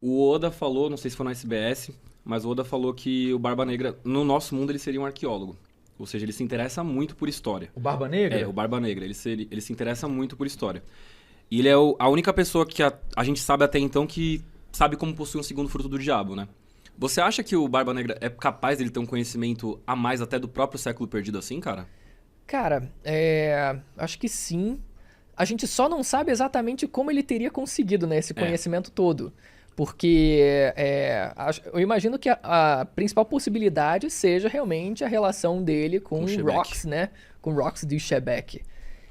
O Oda falou, não sei se foi no SBS, mas o Oda falou que o Barba Negra, no nosso mundo, ele seria um arqueólogo. Ou seja, ele se interessa muito por história. O Barba Negra? É, o Barba Negra, ele se interessa muito por história. E ele é a única pessoa que a gente sabe até então que sabe como possuir um segundo fruto do diabo, né? Você acha que o Barba Negra é capaz dele ter um conhecimento a mais até do próprio século perdido assim, cara? Cara, acho que sim. A gente só não sabe exatamente como ele teria conseguido, né, esse conhecimento todo. Porque eu imagino que a principal possibilidade seja realmente a relação dele com O o Shebeck. Rox, né? Com o Rox de Shebeck.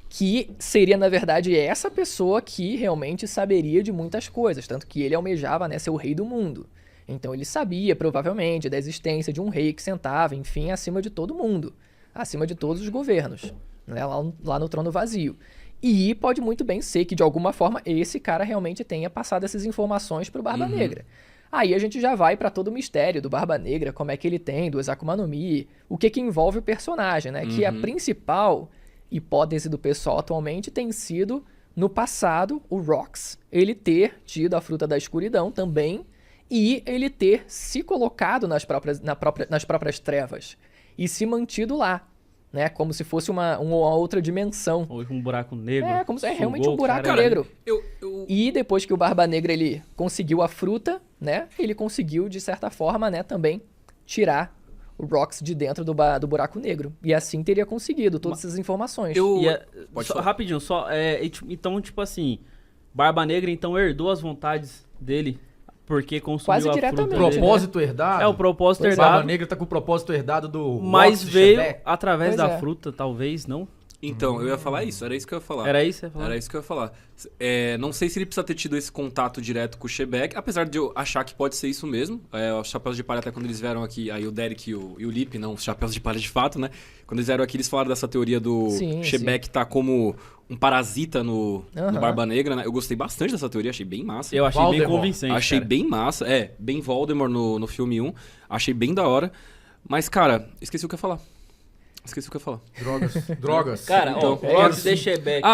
Que seria, na verdade, essa pessoa que realmente saberia de muitas coisas. Tanto que ele almejava, né, ser o rei do mundo. Então ele sabia, provavelmente, da existência de um rei que sentava, enfim, acima de todo mundo. Acima de todos os governos. Né, lá no trono vazio. E pode muito bem ser que, de alguma forma, esse cara realmente tenha passado essas informações pro Barba Negra. Aí a gente já vai pra todo o mistério do Barba Negra, como é que ele tem, do Akuma no Mi, o que envolve o personagem, né? Que a principal hipótese do pessoal atualmente tem sido, no passado, o Rox, ele ter tido a fruta da escuridão também, e ele ter se colocado nas próprias trevas, e se mantido lá. Né? Como se fosse uma outra dimensão. Ou um buraco negro. Como se é sugou realmente um o buraco cara. negro. Eu... E depois que o Barba Negra ele conseguiu a fruta, né? Ele conseguiu, de certa forma, né, também tirar o Rox de dentro do buraco negro. E assim teria conseguido todas essas informações. Pode Só, falar. rapidinho, então, tipo assim, Barba Negra então herdou as vontades dele porque consumiu Quase a diretamente, fruta. né? Propósito herdado? É o propósito Pois é. Barba herdado, Negra tá com o propósito herdado do mas Rox de veio Shebeck. através Pois da é. fruta, talvez, não? Então, eu ia falar isso, era isso que eu ia falar. Era isso que você ia falar? Era isso que eu ia falar. Não sei se ele precisa ter tido esse contato direto com o Shebeck, apesar de eu achar que pode ser isso mesmo. Os Chapéus de Palha, até quando eles vieram aqui, aí o Derek e o Lip, não os Chapéus de Palha de fato, né? Quando eles vieram aqui, eles falaram dessa teoria do Sim, Shebeck tá como um parasita no Aham. Barba Negra, né? Eu gostei bastante dessa teoria, achei bem massa. Eu achei bem Voldemort. convincente, Achei cara. bem massa. Bem Voldemort no filme 1. Achei bem da hora. Mas, cara, esqueci o que eu ia falar. Drogas. Cara, Então, ó, Rox de Shebeck.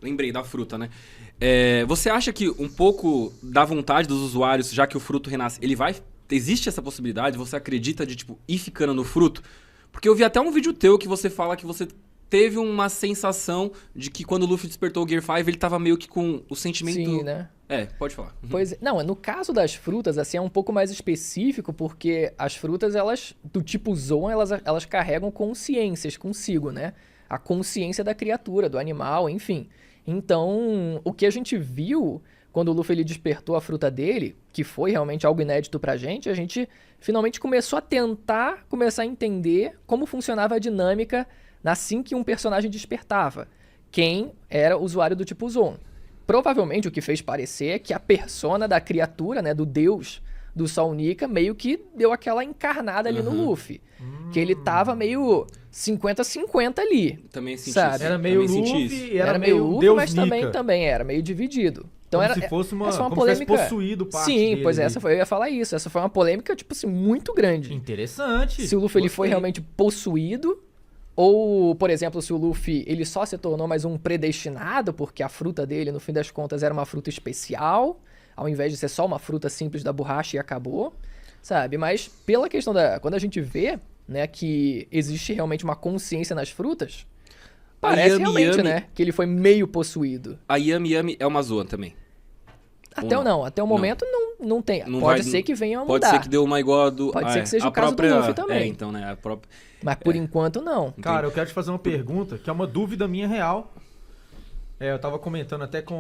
Lembrei da fruta, né? Você acha que um pouco da vontade dos usuários, já que o fruto renasce, existe essa possibilidade? Você acredita de, tipo, ir ficando no fruto? Porque eu vi até um vídeo teu que você fala que você teve uma sensação de que quando o Luffy despertou o Gear 5, ele tava meio que com o sentimento... Sim, né? Pode falar. Pois é. Não, no caso das frutas, assim, é um pouco mais específico, porque as frutas, elas, do tipo Zoan, elas carregam consciências consigo, né? A consciência da criatura, do animal, enfim. Então, o que a gente viu quando o Luffy ele despertou a fruta dele, que foi realmente algo inédito pra gente, a gente finalmente começou a entender como funcionava a dinâmica assim que um personagem despertava. Quem era o usuário do tipo Zoan. Provavelmente o que fez parecer é que a persona da criatura, né, do deus do Sol Nika, meio que deu aquela encarnada ali no Luffy. Que ele tava meio 50-50 ali. Também senti Sabe? isso. Era meio Também senti Luffy isso. e Era meio Luffy, Deus mas Nika. também era meio dividido. Então Como era, se fosse uma, essa foi uma como se tivesse polêmica. possuído parte Sim, dele pois é, ali. eu ia falar isso. Essa foi uma polêmica, tipo assim, muito grande. Interessante. Se o Luffy ele foi Gostei. realmente possuído, ou, por exemplo, se o Luffy ele só se tornou mais um predestinado, porque a fruta dele, no fim das contas, era uma fruta especial, ao invés de ser só uma fruta simples da borracha e acabou, sabe? Mas pela questão quando a gente vê, né, que existe realmente uma consciência nas frutas, parece Yami realmente, Yami- né, que ele foi meio possuído. A Yami Yami é uma Zoan também. Até o momento não tem. Não Pode vai- ser que venha a Pode mudar, ser que deu uma igual a do... Pode ser que seja a o caso do própria... Luffy também. Então, né? A própria... mas por enquanto não. Cara, eu quero te fazer uma pergunta, que é uma dúvida minha real. Eu tava comentando até com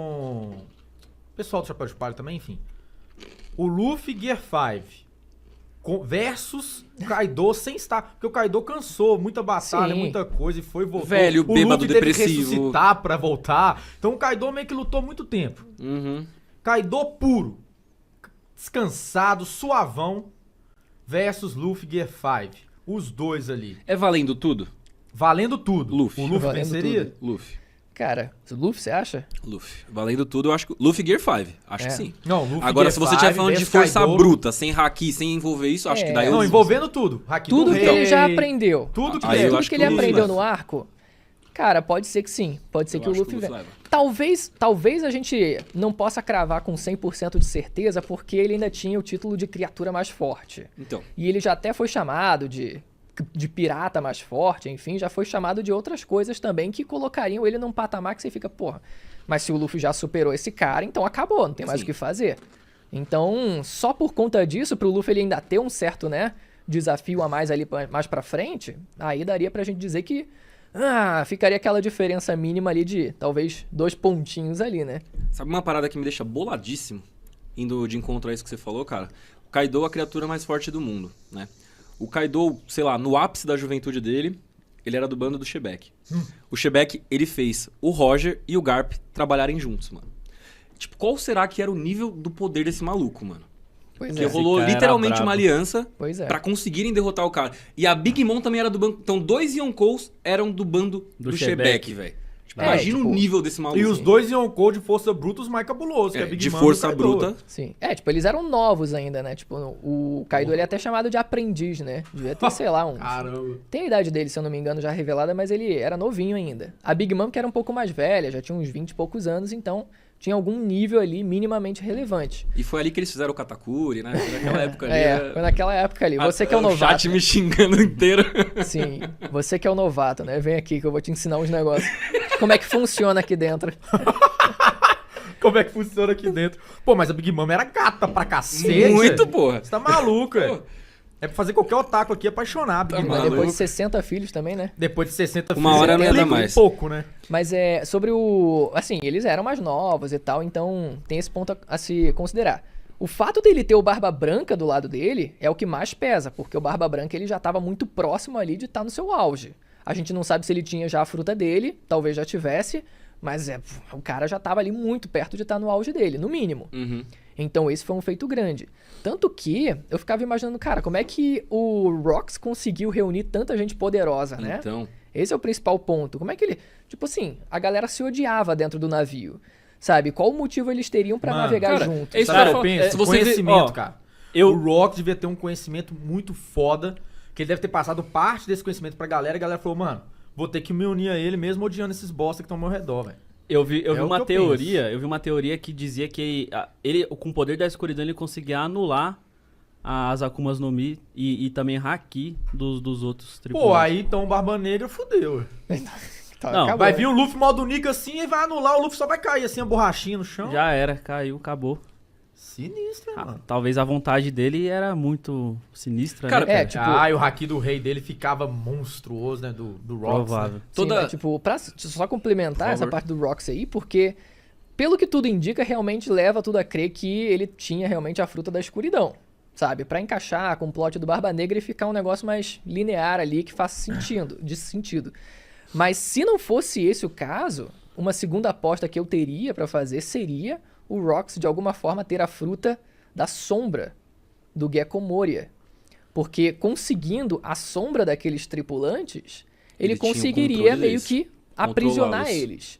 o pessoal do Chapéu de Palha também, enfim. O Luffy Gear 5 versus Kaido sem estar. Porque o Kaido cansou, muita batalha, Sim. muita coisa e foi e voltou. Velho, o bêbado, Luffy teve que depressivo. ressuscitar pra voltar. Então o Kaido meio que lutou muito tempo. Uhum. Kaido puro, descansado, suavão versus Luffy Gear 5. Os dois ali. É valendo tudo? Valendo tudo. Luffy. O Luffy Valendo venceria? Luffy. Cara, o Luffy, você acha? Luffy. Valendo tudo, eu acho que... Luffy Gear 5. Acho que sim. Não, Luffy Agora, Gear se você 5 estiver falando de versus força Kaido, bruta, sem haki, sem envolver isso, acho que daí eu... Não, envolvendo tudo. Haki Tudo do que rei, ele já aprendeu. Tudo que Aí ele eu Tudo acho que que ele o Luffy aprendeu vai. no arco, Cara, pode ser que sim. Pode ser Eu que o acho Luffy venha. leva. Talvez a gente não possa cravar com 100% de certeza, porque ele ainda tinha o título de criatura mais forte. Então, E ele já até foi chamado de pirata mais forte, enfim, já foi chamado de outras coisas também que colocariam ele num patamar que você fica, porra, mas se o Luffy já superou esse cara, então acabou, não tem mais Sim. o que fazer. Então, só por conta disso, pro Luffy ele ainda ter um certo, né, desafio a mais ali mais pra frente, aí daria pra gente dizer que ficaria aquela diferença mínima ali de talvez 2 pontinhos ali, né? sabe uma parada que me deixa boladíssimo, indo de encontro a isso que você falou, cara? O Kaido é a criatura mais forte do mundo, né? O Kaido, sei lá, no ápice da juventude dele, ele era do bando do Shebeck. O Shebeck, ele fez o Roger e o Garp trabalharem juntos, mano. Tipo, qual será que era o nível do poder desse maluco, mano? Pois Porque é. rolou cara era literalmente brabo. uma aliança Pois é. pra conseguirem derrotar o cara. E a Big Mom também era do bando. Então, 2 Yonkous eram do bando do Shebeck, Shebeck. velho. Tipo, É, imagina tipo, o nível desse maluco. E os 2 Yonkou de força bruta, os mais cabulosos, que é a Big de Mom e o força Kaido. bruta. Sim. Tipo, eles eram novos ainda, né? Tipo, o Kaido ele é até chamado de aprendiz, né? Devia ter, sei lá, Caramba. Tem a idade dele, se eu não me engano, já revelada, mas ele era novinho ainda. A Big Mom, que era um pouco mais velha, já tinha uns 20 e poucos anos, então tinha algum nível ali minimamente relevante. E foi ali que eles fizeram o Katakuri, né? Foi naquela época ali. Foi naquela época ali. Você que é o O novato. chat me xingando inteiro. Sim, você que é o novato, né? Vem aqui que eu vou te ensinar uns negócios. Como é que funciona aqui dentro. Como é que funciona aqui dentro? Pô, mas a Big Mom era gata pra cacete. Muito, porra. Você tá maluco, Pô. velho. É pra fazer qualquer otaku aqui apaixonar a Big Tá Mom. Mas maluco. depois de 60 filhos também, né? Depois de 60 Uma hora não ia dar mais. pouco, né? Mas sobre assim, eles eram mais novos e tal, então tem esse ponto a se considerar. O fato dele ter o Barba Branca do lado dele é o que mais pesa, porque o Barba Branca ele já estava muito próximo ali de estar no seu auge. A gente não sabe se ele tinha já a fruta dele, talvez já tivesse, mas o cara já estava ali muito perto de estar no auge dele, no mínimo. Uhum. Então esse foi um feito grande. Tanto que eu ficava imaginando, cara, como é que o Rox conseguiu reunir tanta gente poderosa, né? Então, Esse é o principal ponto. Como é que ele... Tipo assim, a galera se odiava dentro do navio. Sabe? Qual o motivo eles teriam pra Mano, navegar cara, juntos? é isso, Sabe, cara, eu penso, se você vê- conhecimento, ó, cara. eu- O Rock devia ter um conhecimento muito foda, que ele deve ter passado parte desse conhecimento pra galera, e a galera falou, mano, vou ter que me unir a ele mesmo odiando esses bosta que estão ao meu redor, velho. Eu vi É o uma que eu teoria, eu vi uma teoria que dizia que ele, com o poder da escuridão, ele conseguia anular as Akumas no Mi e também Haki dos outros tripulantes. Pô, aí então o Barba Negra fudeu. Tá, Não, acabou, Vai né? vir o Luffy modo Nika assim e vai anular, o Luffy só vai cair assim, a borrachinha no chão. Já era, caiu, acabou. Sinistro, hein, mano. Talvez a vontade dele era muito sinistra, Cara, né? tipo... E o haki do rei dele ficava monstruoso, né, do Rock. Provável. Né? toda- Sim, né, tipo, pra só complementar Por essa favor. parte do Rox aí, porque, pelo que tudo indica, realmente leva tudo a crer que ele tinha realmente a fruta da escuridão, sabe? Pra encaixar com o plot do Barba Negra e ficar um negócio mais linear ali, que faça sentido. Mas se não fosse esse o caso, uma segunda aposta que eu teria pra fazer seria o Rox, de alguma forma, ter a fruta da sombra do Gecko Moria. Porque conseguindo a sombra daqueles tripulantes, ele Ele tinha o conseguiria controle meio deles. que aprisionar Controlá-los. eles.